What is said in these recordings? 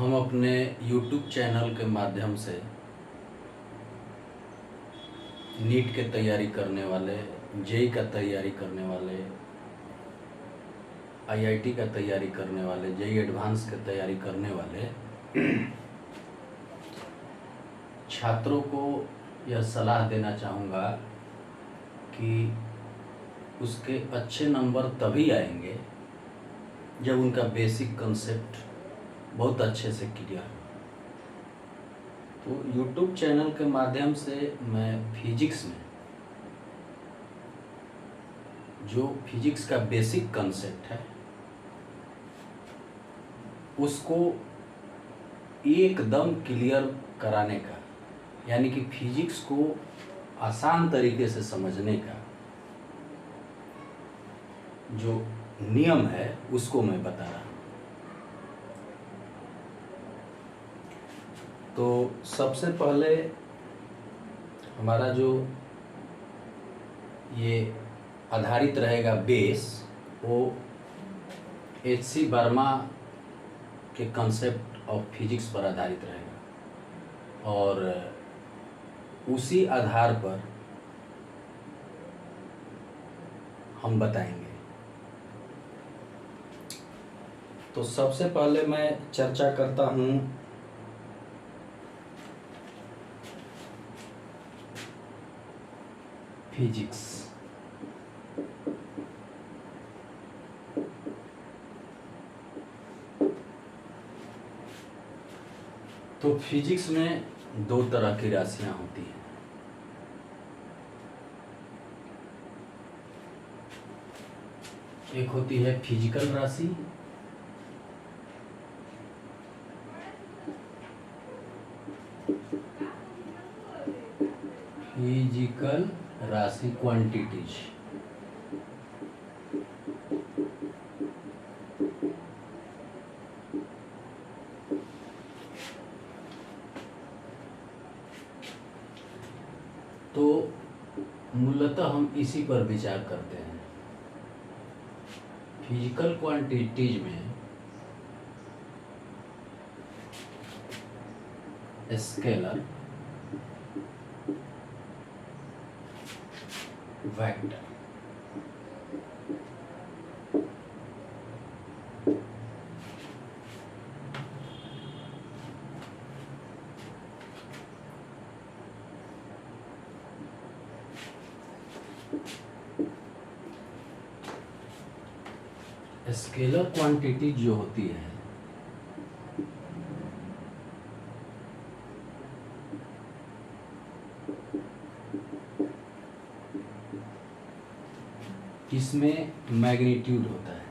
हम अपने YouTube channel के माध्यम से नीट के तैयारी करने वाले, जेई का तैयारी करने वाले, आईआईटी का तैयारी करने वाले, जेई एडवांस की तैयारी करने वाले छात्रों को यह सलाह देना चाहूँगा कि उसके अच्छे नंबर तभी आएंगे जब उनका बेसिक कंसेप्ट बहुत अच्छे से क्लियर हो। तो YouTube चैनल के माध्यम से मैं फिजिक्स में जो फिजिक्स का बेसिक कंसेप्ट है उसको एकदम क्लियर कराने का, यानी कि फिजिक्स को आसान तरीके से समझने का जो नियम है उसको मैं बता रहा हूँ। तो सबसे पहले हमारा जो ये आधारित रहेगा बेस, वो H.C. वर्मा के कंसेप्ट ऑफ फिजिक्स पर आधारित रहेगा और उसी आधार पर हम बताएंगे। तो सबसे पहले मैं चर्चा करता हूँ फिजिक्स। तो फिजिक्स में दो तरह की राशियां होती हैं। एक होती है फिजिकल राशि, फिजिकल राशि क्वांटिटीज, तो मूलतः हम इसी पर विचार करते हैं। फिजिकल क्वांटिटीज में स्केलर, वेक्टर, स्केलर क्वांटिटी जो होती है इसमें मैग्नीट्यूड होता है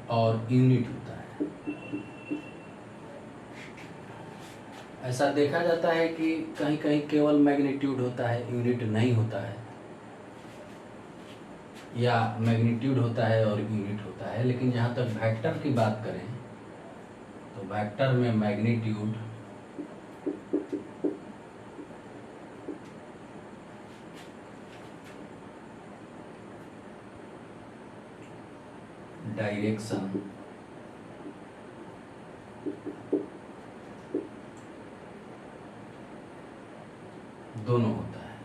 और यूनिट होता है। ऐसा देखा जाता है कि कहीं कहीं केवल मैग्नीट्यूड होता है, यूनिट नहीं होता है, या मैग्नीट्यूड होता है और यूनिट होता है। लेकिन जहाँ तक वेक्टर की बात करें तो वेक्टर में मैग्नीट्यूड डायरेक्शन दोनों होता है।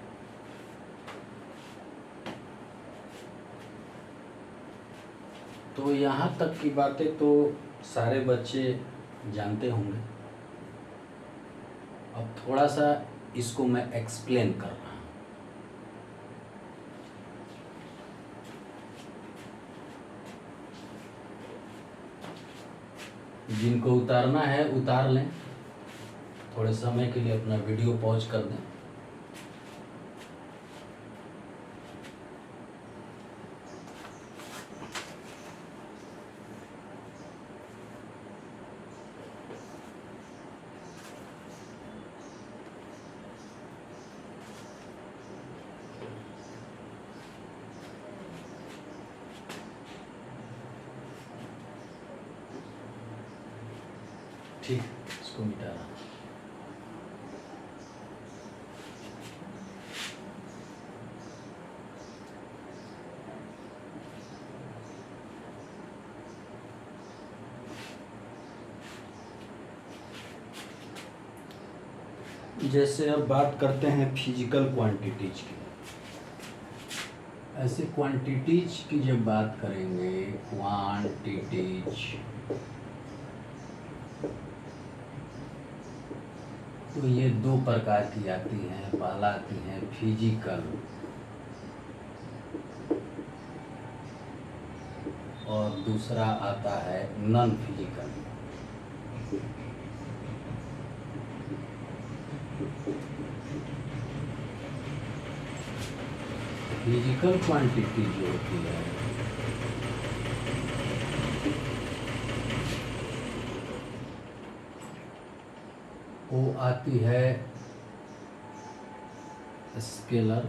तो यहाँ तक की बातें तो सारे बच्चे जानते होंगे। अब थोड़ा सा इसको मैं एक्सप्लेन कर रहा हूँ। जिनको उतारना है उतार लें, थोड़े समय के लिए अपना वीडियो पॉज कर दें। ठीक, इसको मिटा रहा हूँ। जैसे अब बात करते हैं फिजिकल क्वांटिटीज की। ऐसे क्वांटिटीज की जब बात करेंगे, क्वांटिटीज, तो ये दो प्रकार की आती हैं। पहला आती है फिजिकल और दूसरा आता है नॉन फिजिकल। फिजिकल क्वांटिटी जो होती है वो आती है स्केलर,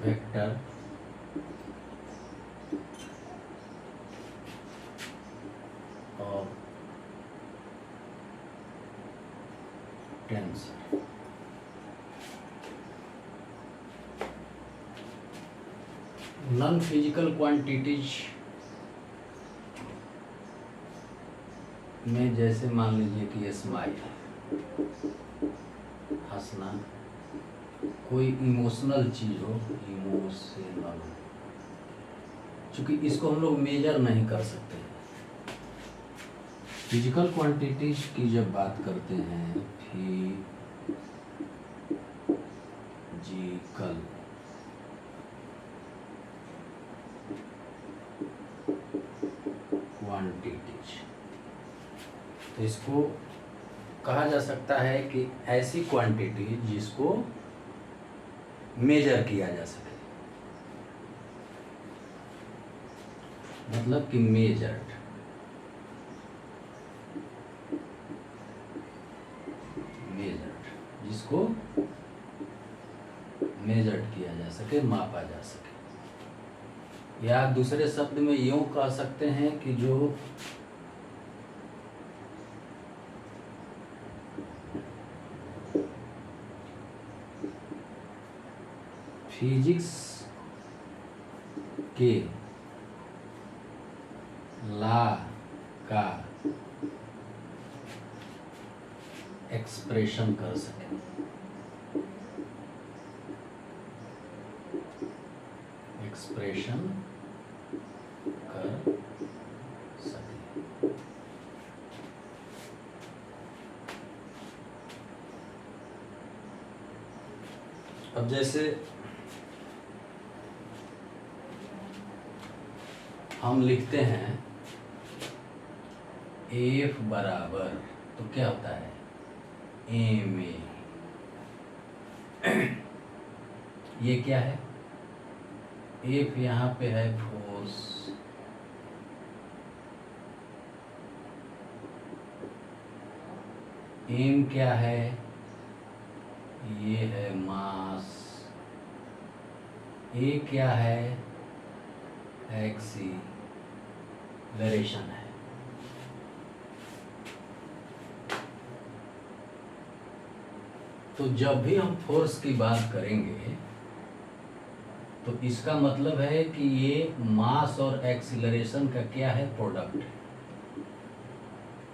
वेक्टर और टेंसर। नॉन फिजिकल क्वांटिटीज में जैसे मान लीजिए कि स्माइल, हंसना, कोई इमोशनल चीज हो, इमोशनल, क्योंकि इसको हम लोग मेजर नहीं कर सकते। फिजिकल क्वांटिटीज की जब बात करते हैं, फिजिकल क्वांटिटीज, तो इसको कहा जा सकता है कि ऐसी क्वांटिटी जिसको मेजर किया जा सके, मतलब कि मेजर्ड, जिसको मेजर्ड किया जा सके, मापा जा सके। या दूसरे शब्द में यूं कह सकते हैं कि जो फिजिक्स के लॉ का एक्सप्रेशन कर सके। एक्सप्रेशन कर सके। अब जैसे हम लिखते हैं F बराबर, तो क्या होता है ma, ये क्या है, F यहाँ पे है फोर्स, m क्या है, ये है मास, a क्या है, एक्सीलरेशन है। तो जब भी हम फोर्स की बात करेंगे तो इसका मतलब है कि ये मास और एक्सीलरेशन का क्या है, प्रोडक्ट है।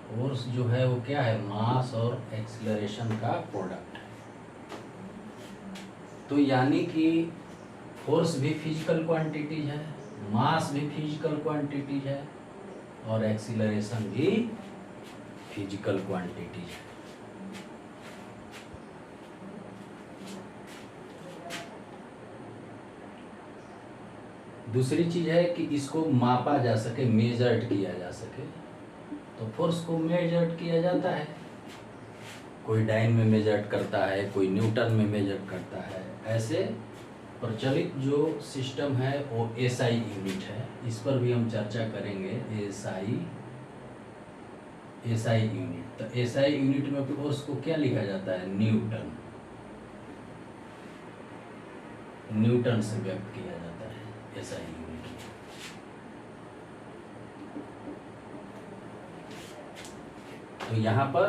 फोर्स जो है वो क्या है, मास और एक्सीलरेशन का प्रोडक्ट है। तो यानी कि फोर्स भी फिजिकल क्वांटिटीज है, मास भी फिजिकल क्वांटिटीज है और एक्सीलरेशन भी फिजिकल क्वांटिटीज है। दूसरी चीज है कि इसको मापा जा सके, मेजर्ड किया जा सके। तो फोर्स को मेजर्ड किया जाता है, कोई डाइन में मेजर्ड करता है, कोई न्यूटन में मेजर्ड करता है। ऐसे प्रचलित जो सिस्टम है वो SI यूनिट है, इस पर भी हम चर्चा करेंगे। SI यूनिट, तो SI यूनिट में फोर्स को क्या लिखा जाता है, न्यूटन, न्यूटन से व्यक्त किया जाता है SI यूनिट। तो यहाँ पर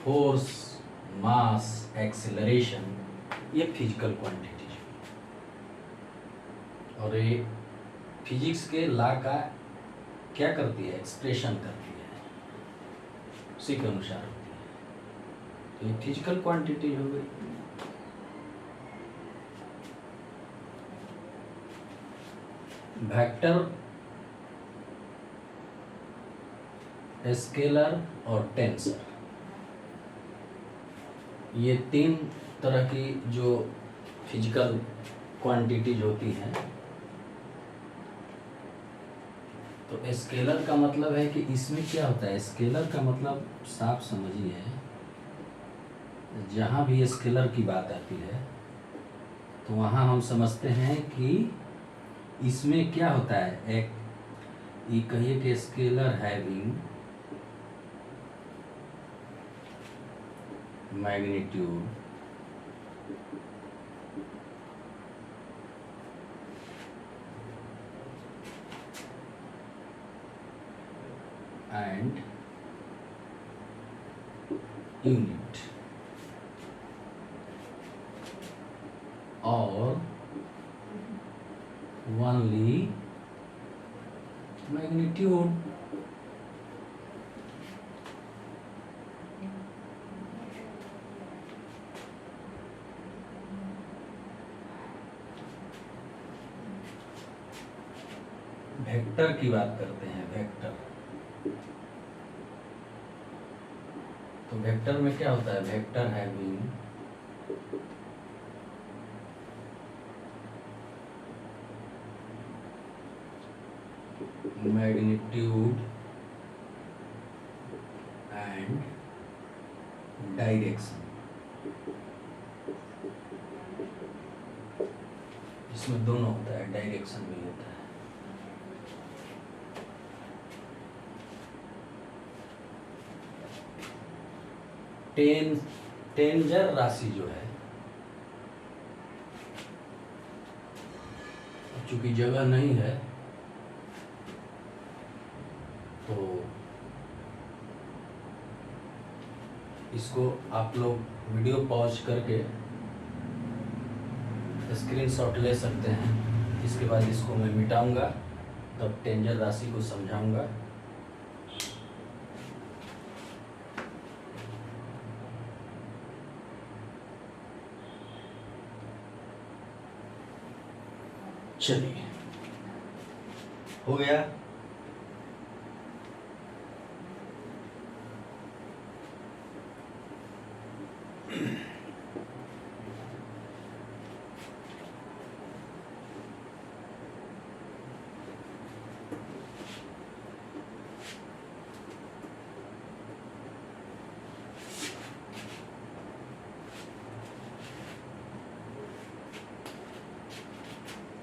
फोर्स, मास, एक्सीलरेशन, ये फिजिकल क्वांटिटीज, और ये फिजिक्स के लॉ का क्या करती है, एक्सप्रेशन करती है। उसी के अनुसार होती है। तो ये फिजिकल क्वांटिटी हो गई। वेक्टर, स्केलर और टेंसर, ये तीन तरह की जो फिजिकल क्वांटिटीज होती हैं। तो स्केलर का मतलब है कि इसमें क्या होता है, स्केलर का मतलब साफ समझिए, जहाँ भी स्केलर की बात आती है तो वहाँ हम समझते हैं कि इसमें क्या होता है, एक ये कहिए कि scalar having magnitude and unit और ओनली मैग्नीट्यूड। वेक्टर की बात करते हैं, वेक्टर। तो वेक्टर में क्या होता है, vector having magnitude and direction. इसमें दोनों होता है, डायरेक्शन भी होता है। टेंजर राशि जो है, चूंकि जगह नहीं है तो इसको आप लोग वीडियो पॉज करके स्क्रीनशॉट ले सकते हैं। इसके बाद इसको मैं मिटाऊंगा, तब टेंजर राशि को समझाऊंगा। चलिए, हो गया।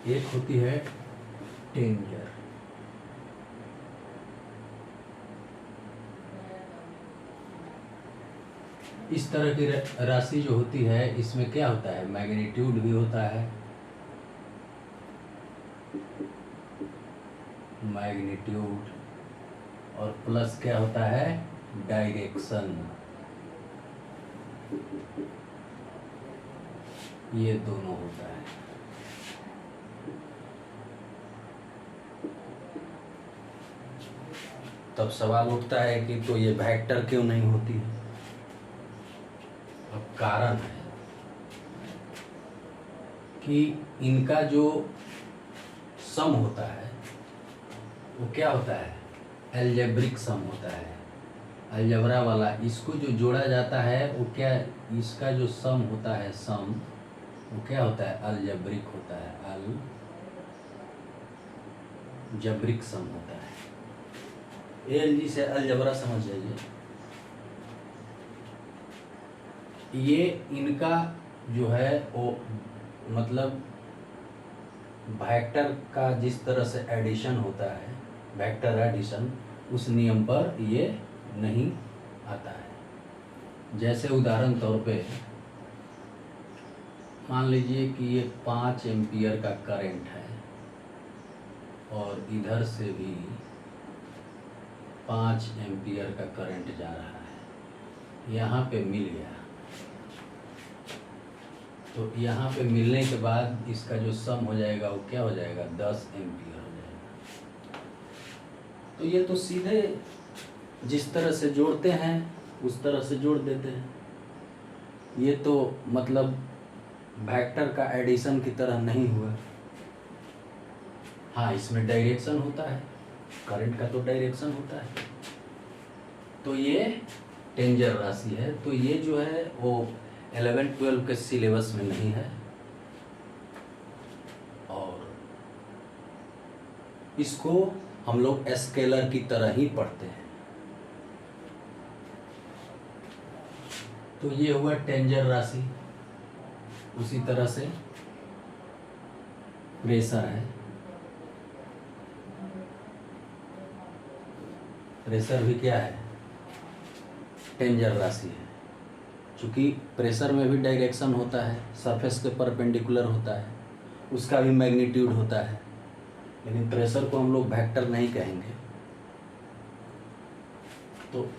एक होती है टेंजर, इस तरह की राशि जो होती है इसमें क्या होता है, मैग्नीट्यूड भी होता है, मैग्नीट्यूड, और प्लस क्या होता है, डायरेक्शन। ये दोनों होता है। तब सवाल उठता है कि तो ये वेक्टर क्यों नहीं होती है। अब कारण है कि इनका जो सम होता है वो क्या होता है, अलजेब्रिक सम होता है, अलजबरा वाला। इसको जो जोड़ा जाता है वो क्या, इसका जो सम होता है, सम वो क्या होता है, अलजेब्रिक होता है, अलजेब्रिक सम होता है। ALG से अलजबरा समझ जाइए। ये इनका जो है वो मतलब वेक्टर का जिस तरह से एडिशन होता है, वेक्टर एडिशन, उस नियम पर ये नहीं आता है। जैसे उदाहरण तौर पे मान लीजिए कि ये 5 एम्पियर का करंट है और इधर से भी 5 एम्पियर का करंट जा रहा है, यहाँ पे मिल गया। तो यहाँ पे मिलने के बाद इसका जो सम हो जाएगा वो क्या हो जाएगा, 10 एम्पियर हो जाएगा। तो ये तो सीधे जिस तरह से जोड़ते हैं उस तरह से जोड़ देते हैं। ये तो मतलब वेक्टर का एडिशन की तरह नहीं हुआ। हाँ, इसमें डायरेक्शन होता है, करंट का तो डायरेक्शन होता है। तो ये टेंजर राशि है। तो ये जो है वो 11-12 के सिलेबस में नहीं है, और इसको हम लोग स्केलर की तरह ही पढ़ते हैं। तो ये हुआ टेंजर राशि। उसी तरह से प्रेशर है। प्रेशर भी क्या है? टेंजर राशि है। चूँकि प्रेशर में भी डायरेक्शन होता है, सरफेस के परपेंडिकुलर होता है, उसका भी मैग्नीट्यूड होता है, लेकिन प्रेशर को हम लोग वेक्टर नहीं कहेंगे। तो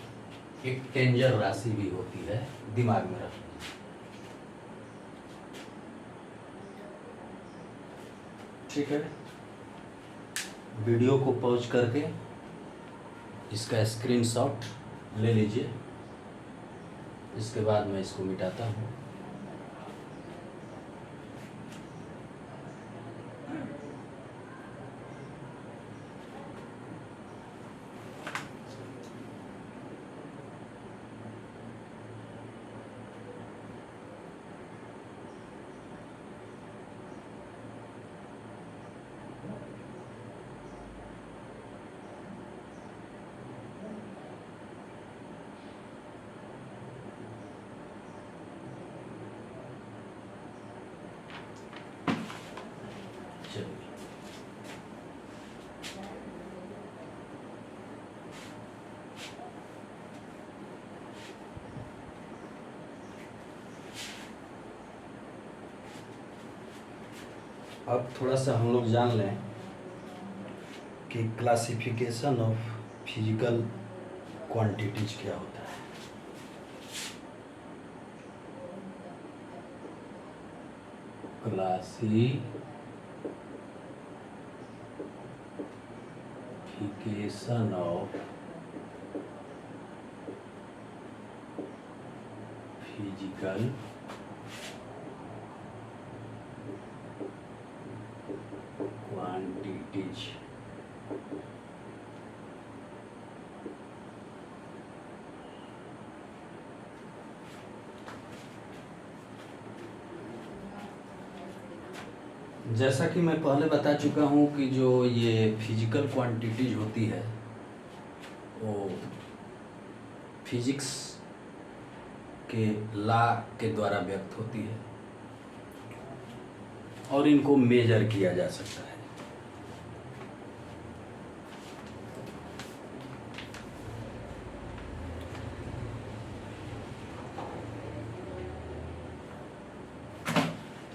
एक टेंजर राशि भी होती है, दिमाग में रखना। ठीक है, वीडियो को पॉज करके इसका स्क्रीनशॉट ले लीजिए। इसके बाद मैं इसको मिटाता हूँ। अब थोड़ा सा हम लोग जान लें कि क्लासिफिकेशन ऑफ फिजिकल क्वांटिटीज क्या होता है। Classification of physical quantities. जैसा कि मैं पहले बता चुका हूँ कि जो ये फिजिकल क्वांटिटीज होती है वो फिजिक्स के लॉ के द्वारा व्यक्त होती है और इनको मेजर किया जा सकता है।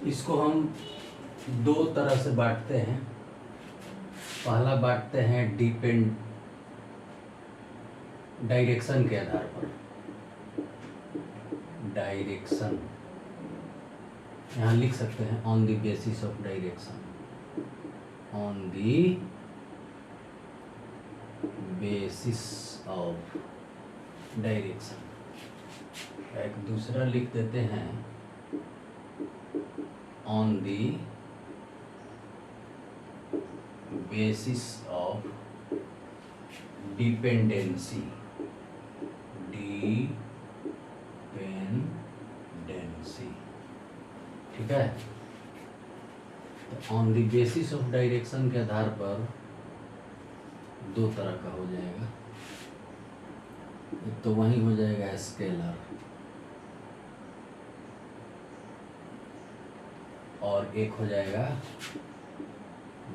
इसको हम दो तरह से बांटते हैं। पहला बांटते हैं डायरेक्शन के आधार पर। डायरेक्शन यहाँ लिख सकते हैं on the basis of direction. On the basis of direction. एक दूसरा लिख देते हैं on the basis of dependency. Dependency, ठीक है। तो on the basis of direction के आधार पर दो तरह का हो जाएगा। एक तो वही हो जाएगा स्केलर, और एक हो जाएगा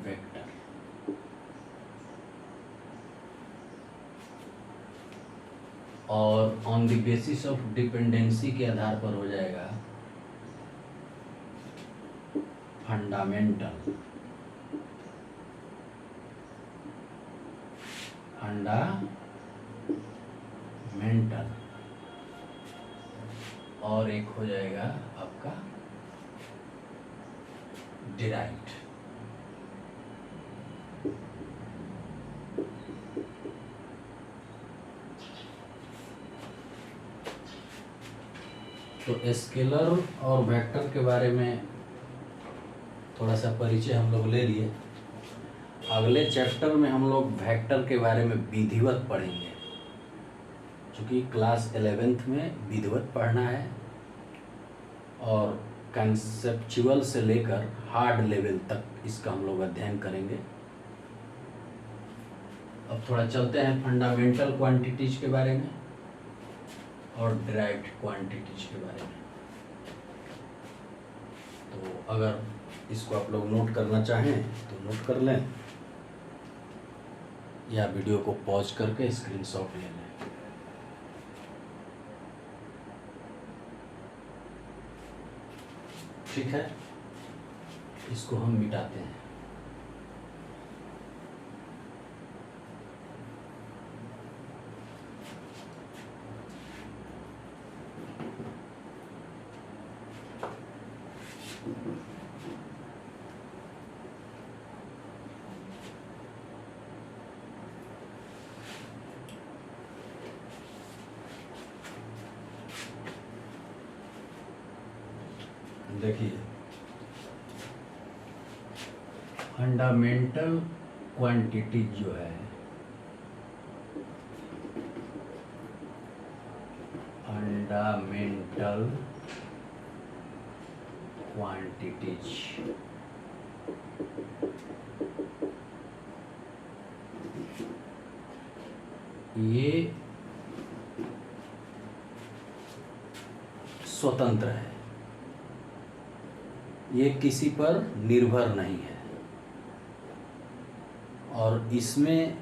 वेक्टर। और on the basis of dependency के आधार पर हो जाएगा फंडामेंटल। और एक हो जाएगा आपका डिराइव्ड। तो स्केलर और वेक्टर के बारे में थोड़ा सा परिचय हम लोग ले लिए। अगले चैप्टर में हम लोग वेक्टर के बारे में विधिवत पढ़ेंगे, क्योंकि क्लास 11th में विधिवत पढ़ना है और कंसेप्चुअल से लेकर हार्ड लेवल तक इसका हम लोग अध्ययन करेंगे। अब थोड़ा चलते हैं फंडामेंटल क्वांटिटीज के बारे में और डिराइव्ड क्वांटिटीज के बारे में। तो अगर इसको आप लोग नोट करना चाहें तो नोट कर लें, या वीडियो को पॉज करके स्क्रीनशॉट ले लें। ठीक है, इसको हम मिटाते हैं। देखिए, फंडामेंटल क्वांटिटी जो है, फंडामेंटल क्वांटिटीज ये स्वतंत्र है, ये किसी पर निर्भर नहीं है, और इसमें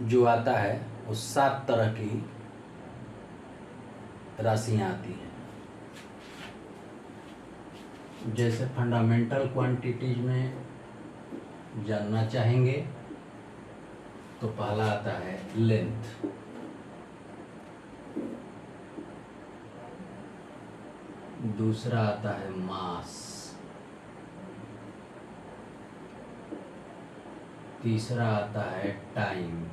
जो आता है वो 7 तरह की राशियां आती हैं। जैसे फंडामेंटल क्वांटिटीज में जानना चाहेंगे तो पहला आता है लेंथ, दूसरा आता है मास, तीसरा आता है टाइम,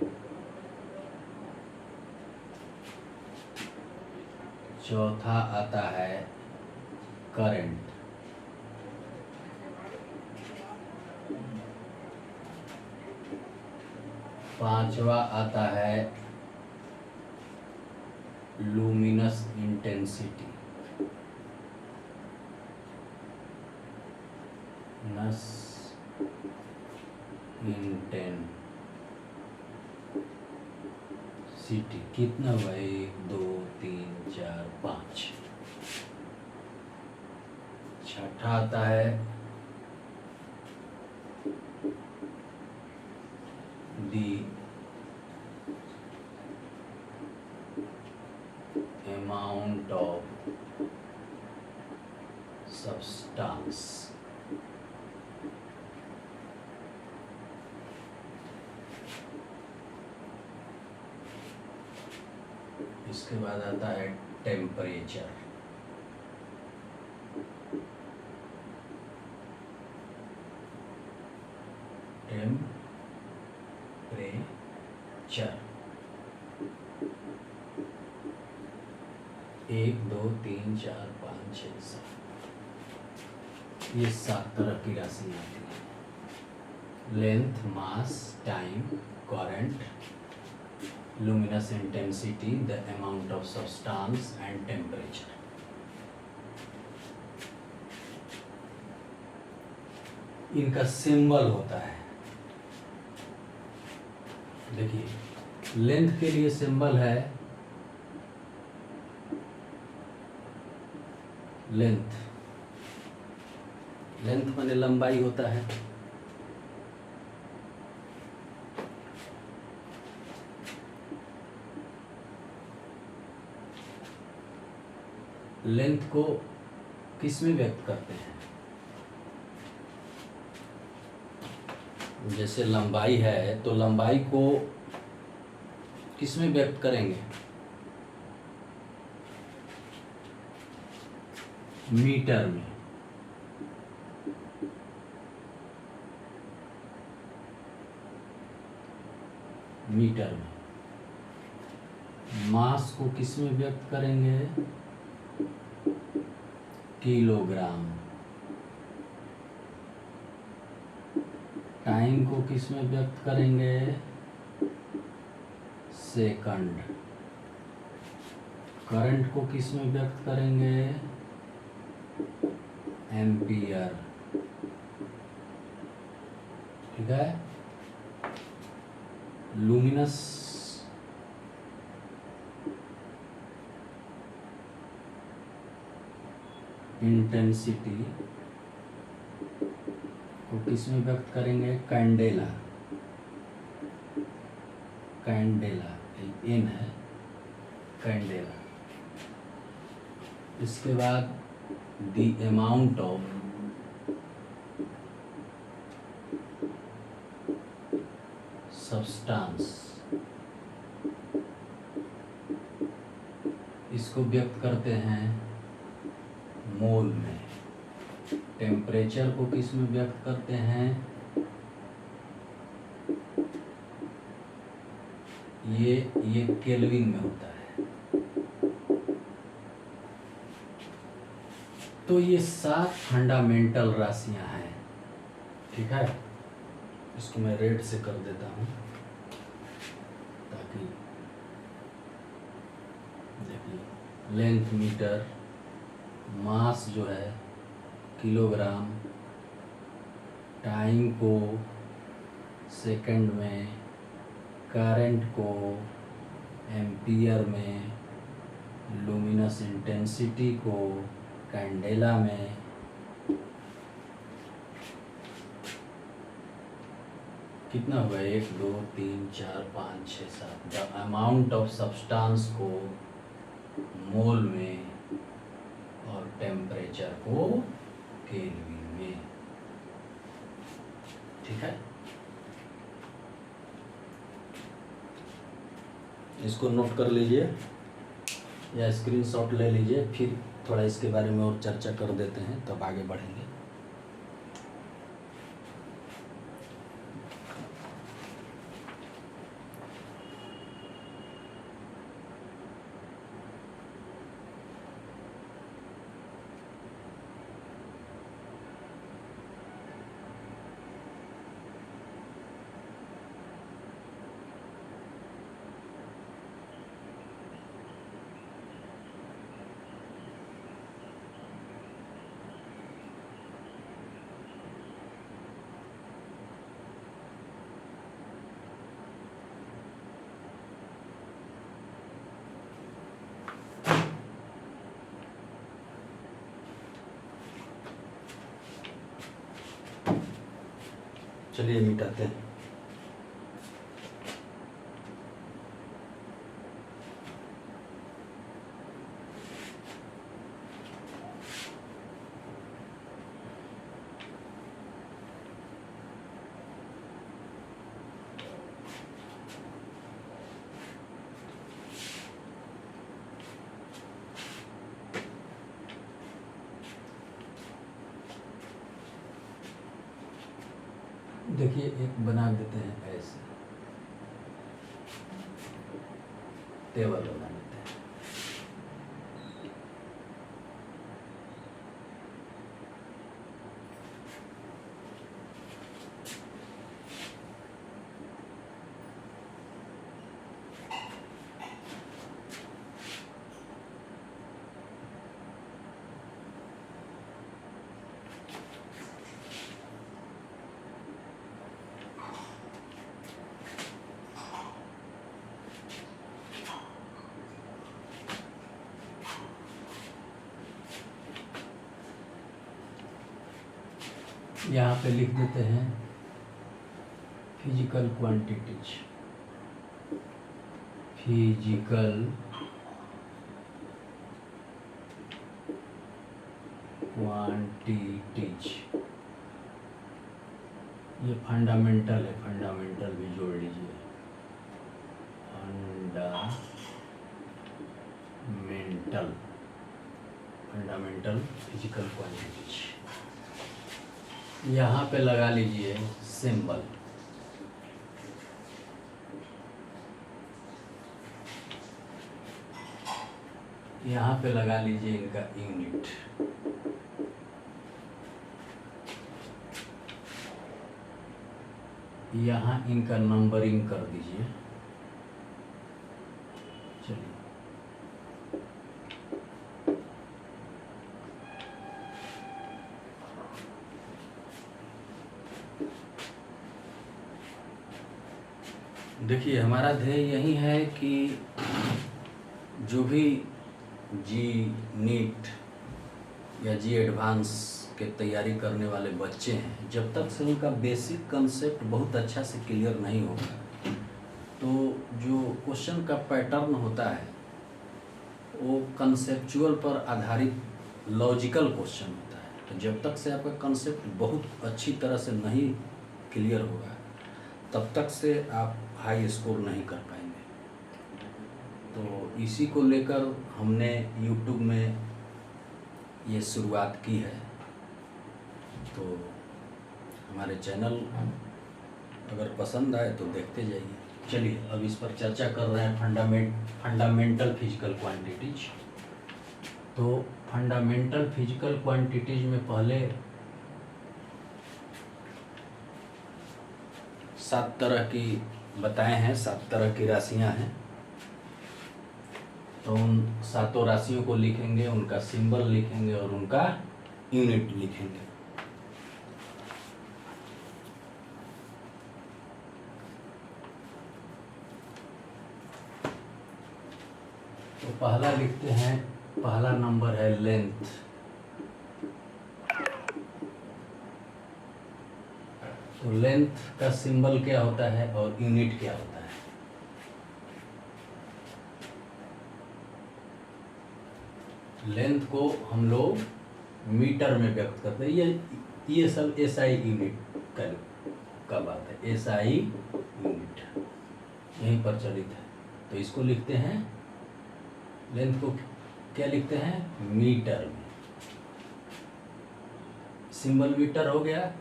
चौथा आता है करंट, पांचवा आता है लुमिनस इंटेंसिटी, इंटेंसिटी कितना भाई, 1 2 3 4 5। छठा आता है दी अमाउंट ऑफ सब्सटेंस, इसके बाद आता है टेम्परेचर, टेम्परेचर 1 2 3 4 5 6 7, ये 7 तरह की राशि आती है। Length, mass, time, current, luminous intensity, the amount of substance and temperature। इनका सिंबल होता है, देखिए लेंथ के लिए सिंबल है लेंथ, लेंथ माने लंबाई होता है। लेंथ को किस में व्यक्त करते हैं, जैसे लंबाई है तो लंबाई को किस में व्यक्त करेंगे, मीटर में। मीटर में मास को किस में व्यक्त करेंगे? किलोग्राम। टाइम को किस में व्यक्त करेंगे? सेकंड। करंट को किस में व्यक्त करेंगे? एम्पियर। ठीक है। लुमिनस इंटेंसिटी को किस में व्यक्त करेंगे? कैंडेला। कैंडेला एन है, कैंडेला। इसके बाद द अमाउंट ऑफ सब्सटेंस, इसको व्यक्त करते हैं मोल में। टेम्परेचर को किस में व्यक्त करते हैं? ये केल्विन में होता है। तो ये 7 फंडामेंटल राशियां हैं। ठीक है। इसको मैं रेड से कर देता हूं ताकि देखिए, लेंथ मीटर, मास जो है किलोग्राम, टाइम को सेकंड में, करंट को एम्पियर में, लुमिनस इंटेंसिटी को कैंडेला में, कितना हुआ? 1 2 3 4 5 6 7। द अमाउंट ऑफ सब्सटेंस को मोल में और टेम्परेचर को केल्विन में। ठीक है। इसको नोट कर लीजिए या स्क्रीनशॉट ले लीजिए, फिर थोड़ा इसके बारे में और चर्चा कर देते हैं, तब आगे बढ़ेंगे। चलिए मिटाते हैं। देखिए, एक बना देते हैं ऐसे, टेबल बना देते हैं। यहाँ पे लिख देते हैं फिजिकल क्वांटिटीज। फिजिकल क्वांटिटीज, ये फंडामेंटल है, फंडामेंटल भी जोड़ लीजिए। Fundamental physical quantities. यहाँ पे लगा लीजिए सिंबल। यहाँ पे लगा लीजिए इनका यूनिट। यहाँ इनका नंबरिंग कर दीजिए। चलिए देखिए, हमारा ध्येय यही है कि जो भी जी नीट या जी एडवांस के तैयारी करने वाले बच्चे हैं, जब तक से उनका बेसिक कंसेप्ट बहुत अच्छा से क्लियर नहीं होगा, तो जो क्वेश्चन का पैटर्न होता है वो कंसेप्चुअल पर आधारित लॉजिकल क्वेश्चन होता है। तो जब तक से आपका कंसेप्ट बहुत अच्छी तरह से नहीं क्लियर होगा, तब तक से आप हाई स्कोर नहीं कर पाएंगे। तो इसी को लेकर हमने YouTube में ये शुरुआत की है। तो हमारे चैनल अगर पसंद आए तो देखते जाइए। चलिए अब इस पर चर्चा कर रहे हैं फंडामेंटल फिजिकल क्वांटिटीज। तो फंडामेंटल फिजिकल क्वांटिटीज में पहले 7 तरह की बताए हैं, 7 तरह की राशियां हैं। तो उन 7 राशियों को लिखेंगे, उनका सिंबल लिखेंगे और उनका यूनिट लिखेंगे। तो पहला लिखते हैं, पहला नंबर है लेंथ। तो लेंथ का सिंबल क्या होता है और यूनिट क्या होता है? लेंथ को हम लोग मीटर में व्यक्त करते हैं। ये सब एसआई यूनिट का बात है। एसआई यूनिट यहीं पर चलित है। तो इसको लिखते हैं, लेंथ को क्या लिखते हैं? मीटर में। सिंबल मीटर हो गया,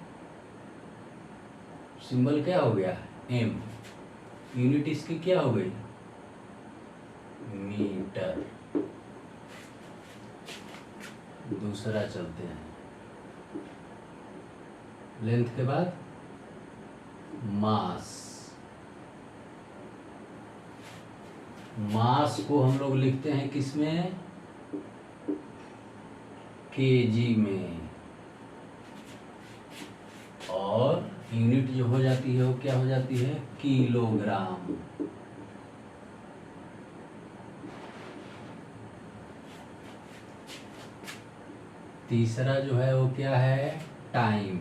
सिंबल क्या हो गया? एम। यूनिट इसकी क्या हो गई? मीटर। दूसरा चलते हैं, लेंथ के बाद मास। मास को हम लोग लिखते हैं किसमें? केजी में। और यूनिट जो हो जाती है वो क्या हो जाती है? किलोग्राम। तीसरा जो है वो क्या है? टाइम।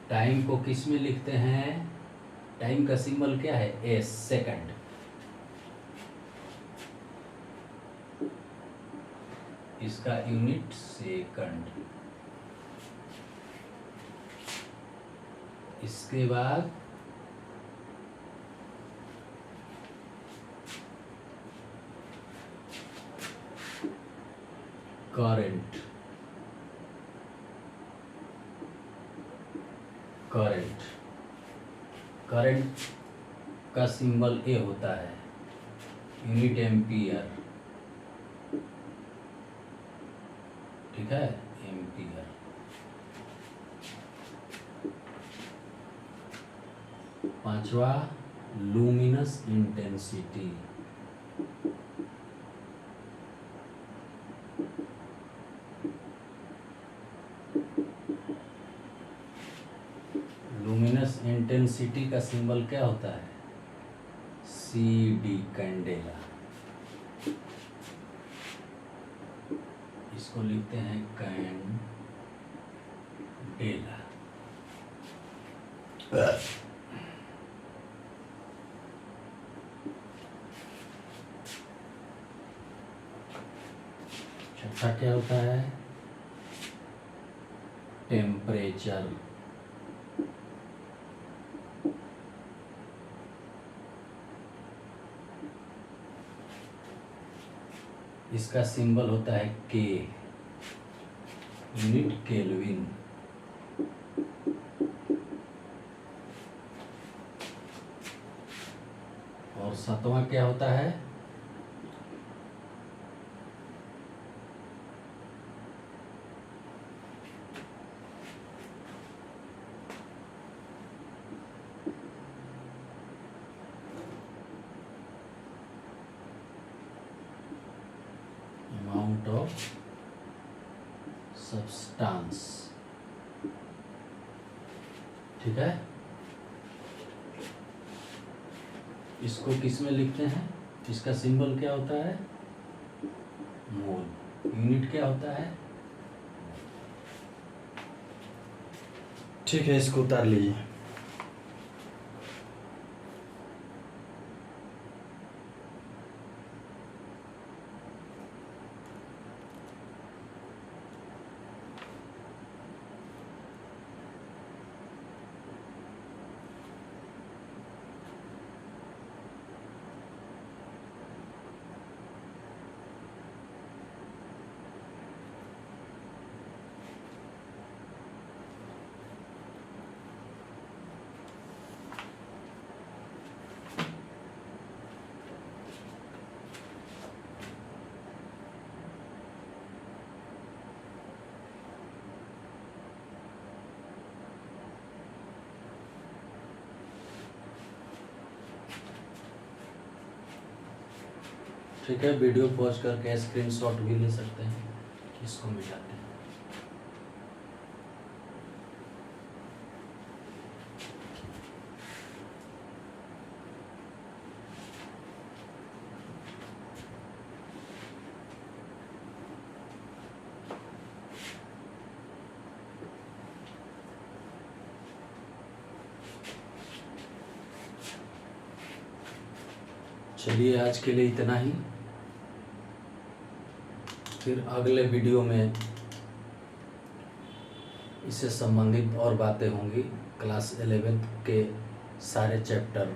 टाइम को किस में लिखते हैं? टाइम का सिंबल क्या है? S, second. इसका यूनिट सेकंड। इसके बाद करंट। करंट करंट का सिंबल ए होता है, यूनिट एम्पियर। ठीक है, एम्पियर। पांचवा लुमिनस इंटेंसिटी। लुमिनस इंटेंसिटी का सिंबल क्या होता है? C D, candela. इसको लिखते हैं कैंडेला। छठा क्या होता है? टेम्परेचर। इसका सिंबल होता है के, यूनिट केल्विन। 7वां क्या होता है? Amount of substance. ठीक है, इसको किस में लिखते हैं? इसका सिंबल क्या होता है? मोल। यूनिट क्या होता है? ठीक है, इसको उतार लीजिए। ठीक है, वीडियो पॉज करके स्क्रीनशॉट भी ले सकते हैं। इसको मिटाते हैं। चलिए, आज के लिए इतना ही। फिर अगले वीडियो में इससे संबंधित और बातें होंगी। क्लास 11th के सारे चैप्टर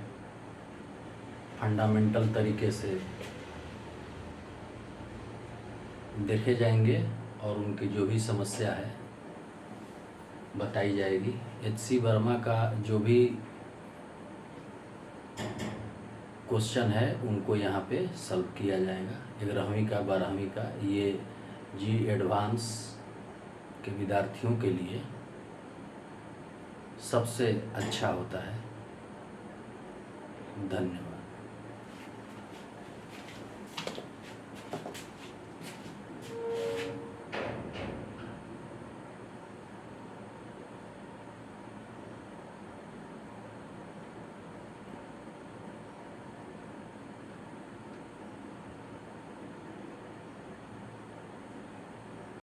फंडामेंटल तरीके से देखे जाएंगे और उनकी जो भी समस्या है बताई जाएगी। HC वर्मा का जो भी क्वेश्चन है उनको यहाँ पे सॉल्व किया जाएगा। 11वीं का, 12वीं का, ये जी एडवांस के विद्यार्थियों के लिए सबसे अच्छा होता है। धन्यवाद।